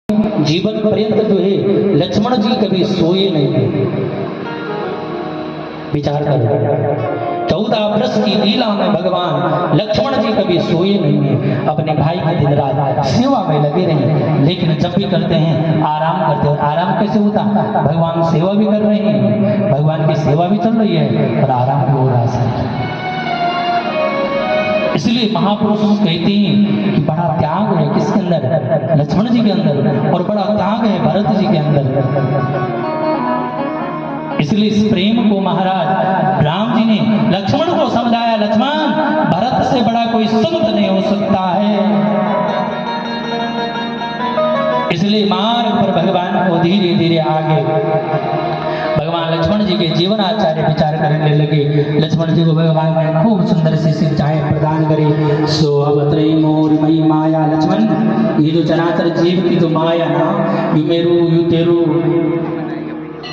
जीवन पर्यंत जो है लक्ष्मण जी कभी सोए नहीं। विचार करो, 14 वर्ष की लीला में भगवान लक्ष्मण जी कभी सोए नहीं है, अपने भाई की दिन रात सेवा में लगे रहे। लेकिन जब भी करते हैं आराम करते हैं। और आराम कैसे होता? भगवान सेवा भी कर रहे हैं, भगवान की सेवा भी चल रही है और आराम भी हो रहा है। इसलिए महापुरुष कहते हैं कि बड़ा त्याग है किसके अंदर? लक्ष्मण जी के अंदर, और बड़ा त्याग है भरत जी के अंदर। इसलिए इस प्रेम को महाराज राम जी ने लक्ष्मण को समझाया, लक्ष्मण भरत से बड़ा कोई संत नहीं हो सकता है। इसलिए मार्ग पर भगवान को धीरे धीरे आगे भगवान लक्ष्मण जी के जीवन आचार्य विचार करने लगे। लक्ष्मण जी को भगवान ने खूब सुंदर सी शिक्षाएं प्रदान करी। सो अब त्रय मोर मई माया लक्ष्मण, ये जो चराचर जीव की जो माया ना, यू मेरू यू तेरू,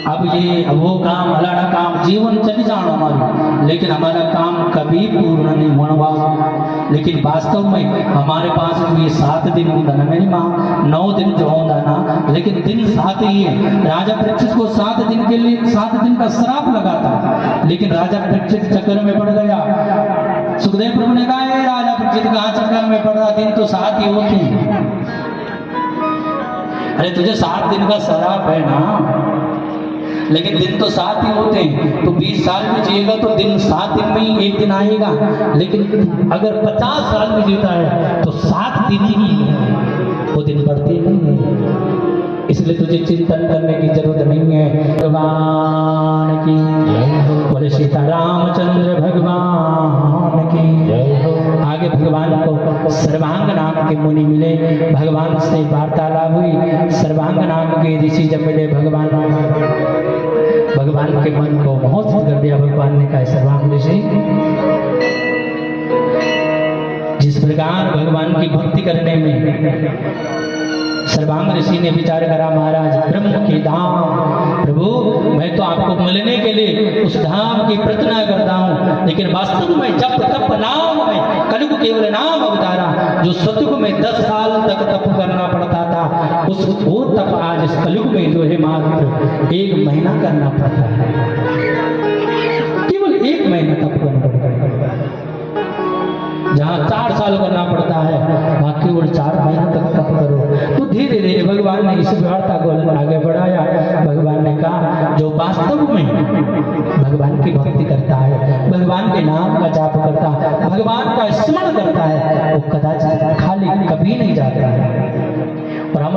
अब ये वो काम हलाना काम जीवन चल जाना हमारा, लेकिन हमारा काम कभी पूर्ण नहीं होने वाला। लेकिन वास्तव में हमारे पास ये 7 दिन होता ना मेरी माँ, 9 दिन जो होता ना, लेकिन दिन 7 ही है। राजा परीक्षित को 7 दिन के लिए 7 दिन का श्राप लगा था, लेकिन राजा परीक्षित चक्कर में पड़ गया। सुखदेव प्रभु ने कहा है राजा परीक्षित कहाँ चक्कर में पड़ रहा, दिन तो 7 ही होते। अरे तुझे 7 दिन का श्राप है ना, लेकिन दिन तो 7 ही होते हैं। तो 20 साल में जिएगा तो दिन 7 दिन में ही एक दिन आएगा। लेकिन अगर 50 साल में जीता है तो 7 दिन ही है, वो दिन बढ़ते नहीं है। इसलिए तुझे चिंतन करने की जरूरत नहीं है। भगवान की बोले सीता रामचंद्र भगवान की। आगे भगवान को सर्वांग नाम के मुनि मिले, भगवान से वार्तालाप हुई। सर्वांग नाम के ऋषि जब मिले, भगवान के मन को बहुत कर दिया। भगवान ने कहा सर्वांग ऋषि, जिस प्रकार भगवान की भक्ति करने में सर्वांग ऋषि ने विचार करा, महाराज ब्रह्म के धाम प्रभु, मैं तो आपको मिलने के लिए उस धाम की प्रार्थना करता हूँ, लेकिन वास्तव में जब तप नाम में कलयुग केवल नाम अवतारा। जो सतयुग में 10 साल तक तप करना पड़ता था, उस वो तप आज इस कलयुग में जो है मात्र 1 महीना करना पड़ता है। केवल 1 महीना तप करना पड़ता है। जहाँ 4 साल करना पड़ता है, वहाँ केवल 4 महीना तक तप करो। तो धीरे धीरे भगवान ने इस वार्ता को आगे बढ़ाया। भगवान ने कहा जो वास्तव में भगवान की भक्ति करता है, भगवान के नाम का जाप करता है, भगवान का स्मरण करता है, वो कदाचित खाली कभी नहीं जाता है। और हम